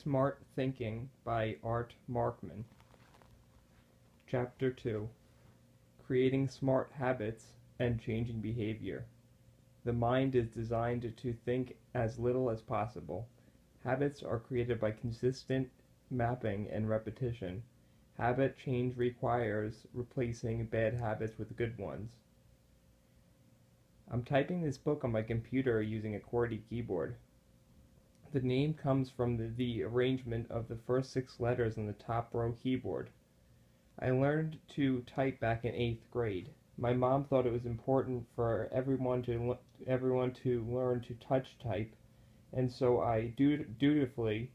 Smart Thinking by Art Markman. Chapter 2: Creating Smart Habits and Changing Behavior. The mind is designed to think as little as possible. Habits are created by consistent mapping and repetition. Habit change requires replacing bad habits with good ones. I'm typing this book on my computer using a QWERTY keyboard. The name comes from the arrangement of the first 6 letters on the top row keyboard. I learned to type back in 8th grade. My mom thought it was important for everyone to learn to touch type, and so I dutifully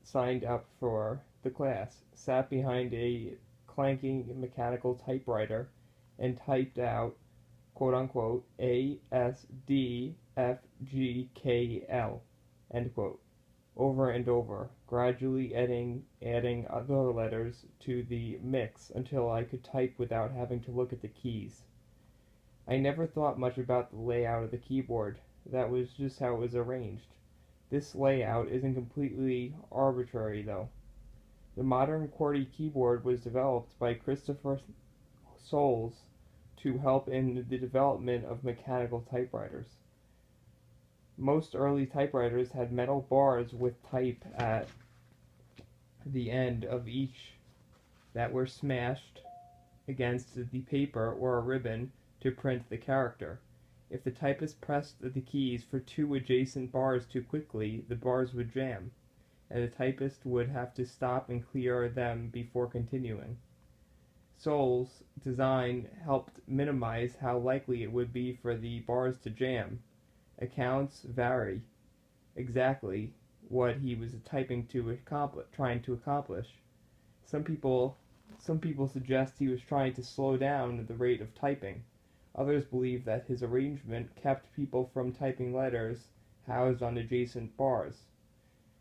signed up for the class, sat behind a clanking mechanical typewriter, and typed out, quote-unquote, ASDFGKL, end quote, over and over, gradually adding other letters to the mix until I could type without having to look at the keys. I never thought much about the layout of the keyboard. That was just how it was arranged. This layout isn't completely arbitrary, though. The modern QWERTY keyboard was developed by Christopher Soles to help in the development of mechanical typewriters. Most early typewriters had metal bars with type at the end of each that were smashed against the paper or a ribbon to print the character. If the typist pressed the keys for 2 adjacent bars too quickly, the bars would jam, and the typist would have to stop and clear them before continuing. Soles' design helped minimize how likely it would be for the bars to jam. Accounts vary exactly what he was trying to accomplish. Some people suggest he was trying to slow down the rate of typing. Others believe that his arrangement kept people from typing letters housed on adjacent bars.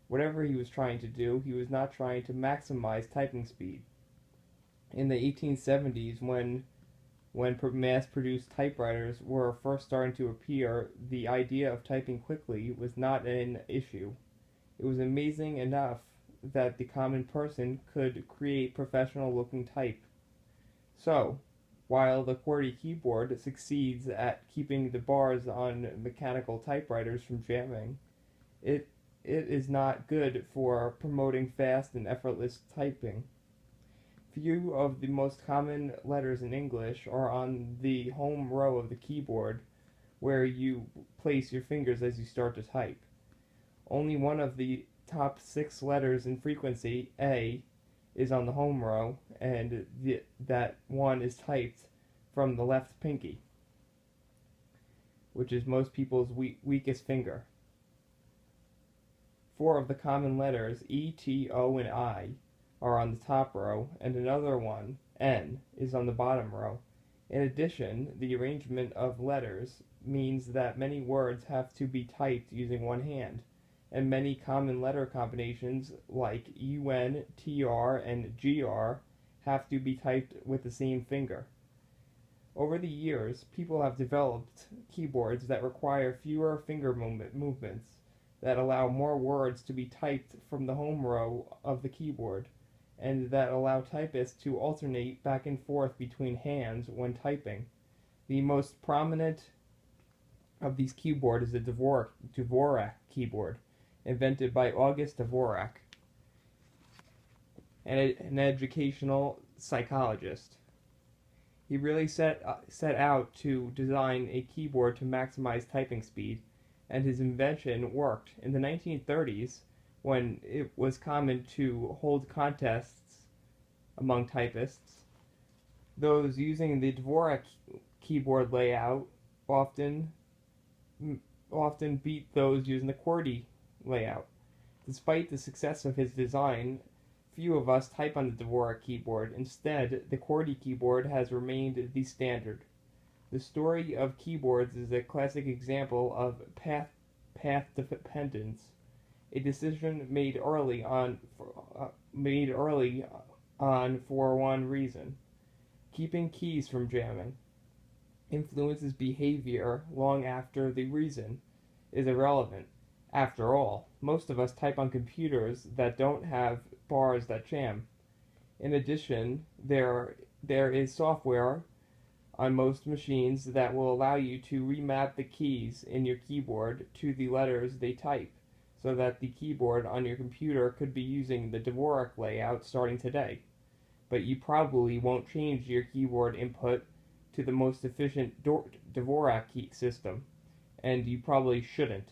Whatever he was trying to do, he was not trying to maximize typing speed. In the 1870s, when mass-produced typewriters were first starting to appear, the idea of typing quickly was not an issue. It was amazing enough that the common person could create professional-looking type. So, while the QWERTY keyboard succeeds at keeping the bars on mechanical typewriters from jamming, it is not good for promoting fast and effortless typing. Few of the most common letters in English are on the home row of the keyboard, where you place your fingers as you start to type. Only one of the top 6 letters in frequency, A, is on the home row, and that one is typed from the left pinky, which is most people's weakest finger. 4 of the common letters, E, T, O, and I, are on the top row, and another one, N, is on the bottom row. In addition, the arrangement of letters means that many words have to be typed using one hand, and many common letter combinations like UN, TR, and GR have to be typed with the same finger. Over the years, people have developed keyboards that require fewer finger movements, that allow more words to be typed from the home row of the keyboard, and that allow typists to alternate back and forth between hands when typing. The most prominent of these keyboards is the Dvorak keyboard, invented by August Dvorak, an educational psychologist. He really set out to design a keyboard to maximize typing speed, and his invention worked. In the 1930s, when it was common to hold contests among typists, those using the Dvorak keyboard layout often beat those using the QWERTY layout. Despite the success of his design, few of us type on the Dvorak keyboard. Instead, the QWERTY keyboard has remained the standard. The story of keyboards is a classic example of path dependence, a decision made early on for one reason. Keeping keys from jamming influences behavior long after the reason is irrelevant. After all, most of us type on computers that don't have bars that jam. In addition, there is software on most machines that will allow you to remap the keys in your keyboard to the letters they type, so that the keyboard on your computer could be using the Dvorak layout starting today. But you probably won't change your keyboard input to the most efficient Dvorak key system, and you probably shouldn't.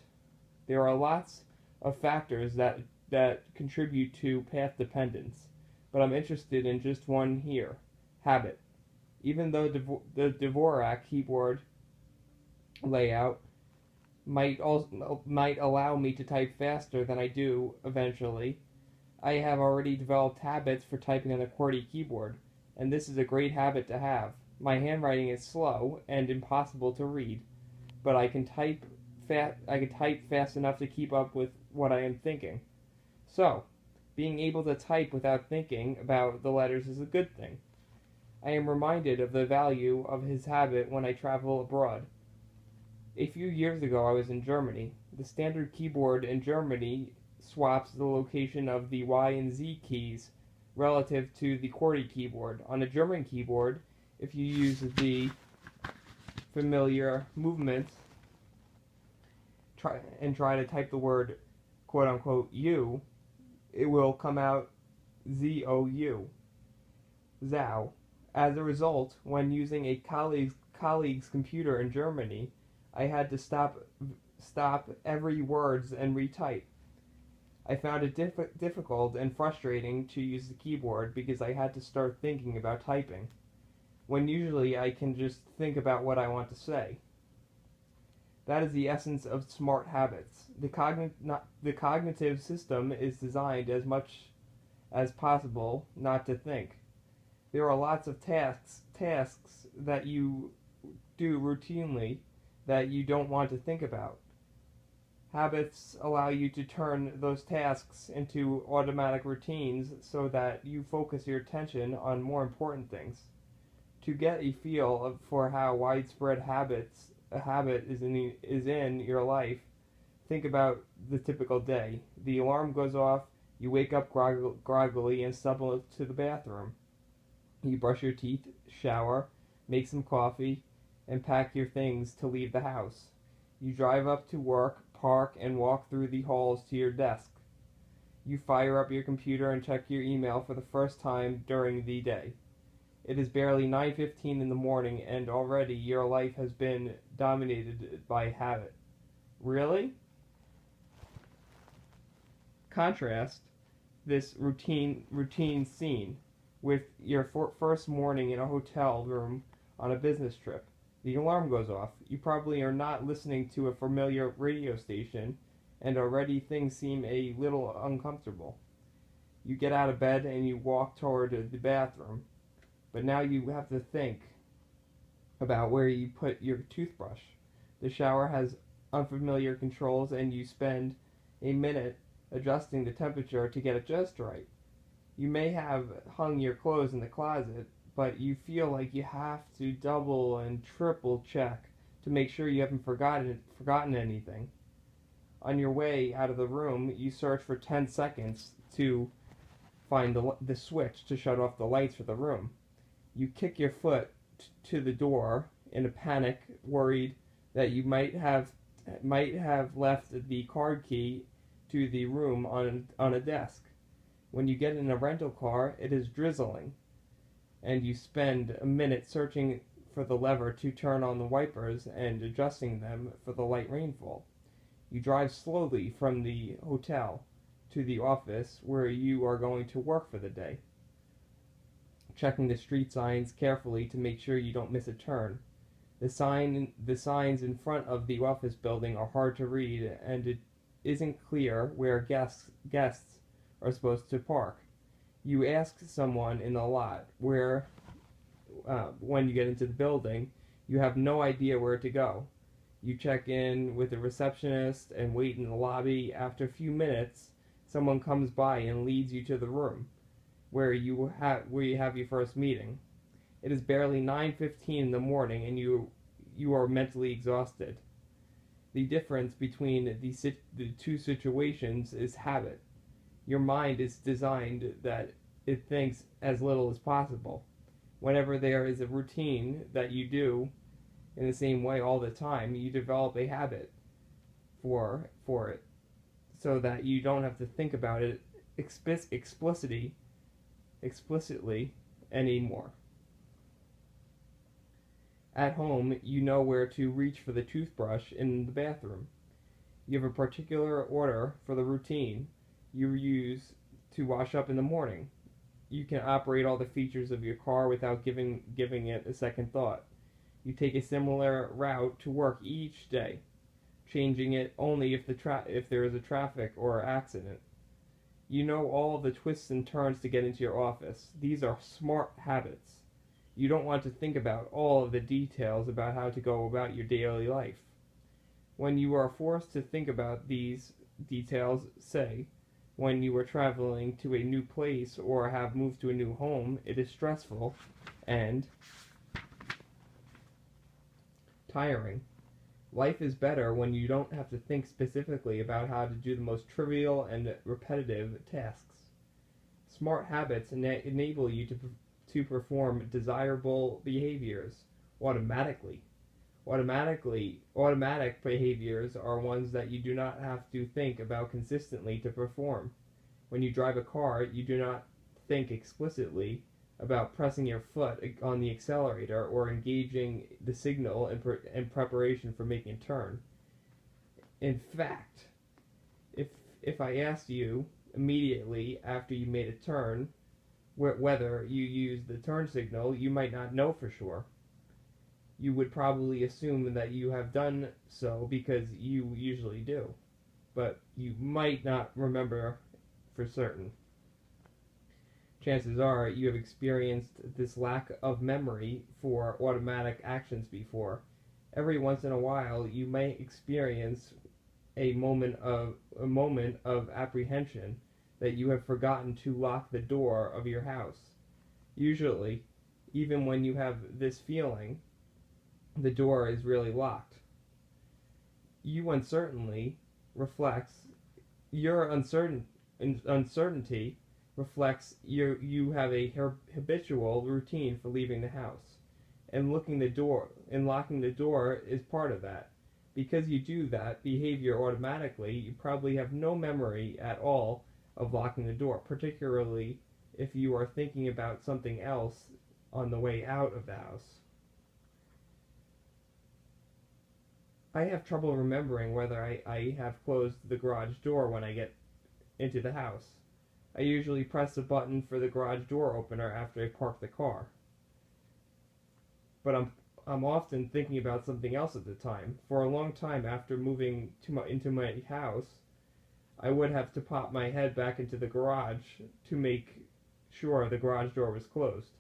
There are lots of factors that contribute to path dependence, but I'm interested in just one here: habit. Even though the Dvorak keyboard layout might allow me to type faster than I do eventually, I have already developed habits for typing on a QWERTY keyboard, and this is a great habit to have. My handwriting is slow and impossible to read, but I can type fast enough to keep up with what I am thinking. So, being able to type without thinking about the letters is a good thing. I am reminded of the value of his habit when I travel abroad. A few years ago I was in Germany. The standard keyboard in Germany swaps the location of the Y and Z keys relative to the QWERTY keyboard. On a German keyboard, if you use the familiar movements try to type the word quote-unquote "you," it will come out Z-O-U, Zao. As a result, when using a colleague's computer in Germany, I had to stop every words and retype. I found it difficult and frustrating to use the keyboard because I had to start thinking about typing, when usually I can just think about what I want to say. That is the essence of smart habits. The cognitive system is designed as much as possible not to think. There are lots of tasks that you do routinely that you don't want to think about. Habits allow you to turn those tasks into automatic routines so that you focus your attention on more important things. To get a feel for how widespread a habit is in your life, think about the typical day. The alarm goes off, you wake up groggily and stumble to the bathroom. You brush your teeth, shower, make some coffee, and pack your things to leave the house. You drive up to work, park, and walk through the halls to your desk. You fire up your computer and check your email for the first time during the day. It is barely 9:15 in the morning, and already your life has been dominated by habit. Really? Contrast this routine scene with your first morning in a hotel room on a business trip. The alarm goes off. You probably are not listening to a familiar radio station, and already things seem a little uncomfortable. You get out of bed and you walk toward the bathroom. But now you have to think about where you put your toothbrush. The shower has unfamiliar controls, and you spend a minute adjusting the temperature to get it just right. You may have hung your clothes in the closet, but you feel like you have to double and triple check to make sure you haven't forgotten anything. On your way out of the room, you search for 10 seconds to find the switch to shut off the lights for the room. You kick your foot to the door in a panic, worried that you might have left the card key to the room on a desk. When you get in a rental car, it is drizzling, and you spend a minute searching for the lever to turn on the wipers and adjusting them for the light rainfall. You drive slowly from the hotel to the office where you are going to work for the day, checking the street signs carefully to make sure you don't miss a turn. The signs in front of the office building are hard to read, and it isn't clear where guests are supposed to park. You ask someone in the lot where, when you get into the building, you have no idea where to go. You check in with the receptionist and wait in the lobby. After a few minutes, someone comes by and leads you to the room where you have your first meeting. It is barely 9:15 in the morning, and you are mentally exhausted. The difference between the two situations is habit. Your mind is designed that it thinks as little as possible. Whenever there is a routine that you do in the same way all the time, you develop a habit for it, so that you don't have to think about it explicitly anymore. At home, you know where to reach for the toothbrush in the bathroom. You have a particular order for the routine you use to wash up in the morning. You can operate all the features of your car without giving it a second thought. You take a similar route to work each day, changing it only if there is a traffic or accident. You know all the twists and turns to get into your office. These are smart habits. You don't want to think about all of the details about how to go about your daily life. When you are forced to think about these details, say, when you are traveling to a new place or have moved to a new home, it is stressful and tiring. Life is better when you don't have to think specifically about how to do the most trivial and repetitive tasks. Smart habits enable you to perform desirable behaviors automatically. Automatic behaviors are ones that you do not have to think about consistently to perform. When you drive a car, you do not think explicitly about pressing your foot on the accelerator or engaging the signal in preparation for making a turn. In fact, if I asked you immediately after you made a turn whether you used the turn signal, you might not know for sure. You would probably assume that you have done so because you usually do, but you might not remember for certain. Chances are you have experienced this lack of memory for automatic actions before. Every once in a while, you may experience a moment of apprehension that you have forgotten to lock the door of your house. Usually, even when you have this feeling, the door is really locked. Your uncertainty reflects you have a habitual routine for leaving the house, and locking the door is part of that. Because you do that behavior automatically, you probably have no memory at all of locking the door, particularly if you are thinking about something else on the way out of the house. I have trouble remembering whether I have closed the garage door when I get into the house. I usually press the button for the garage door opener after I park the car. But I'm often thinking about something else at the time. For a long time after moving into my house, I would have to pop my head back into the garage to make sure the garage door was closed.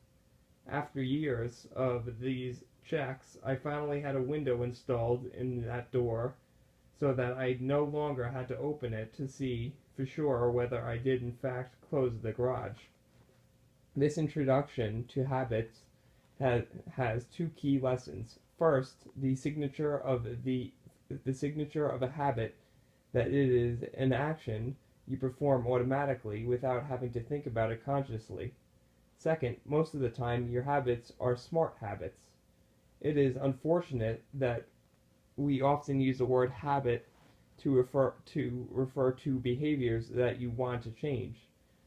After years of these checks, I finally had a window installed in that door so that I no longer had to open it to see for sure whether I did in fact close the garage. This introduction to habits has two key lessons. First, the signature of a habit that it is an action you perform automatically without having to think about it consciously. Second, most of the time your habits are smart habits. It is unfortunate that we often use the word habit to refer to behaviors that you want to change.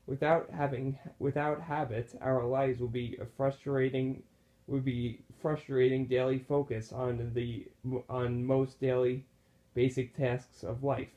Without habits, our lives will be frustrating daily focus on most daily basic tasks of life.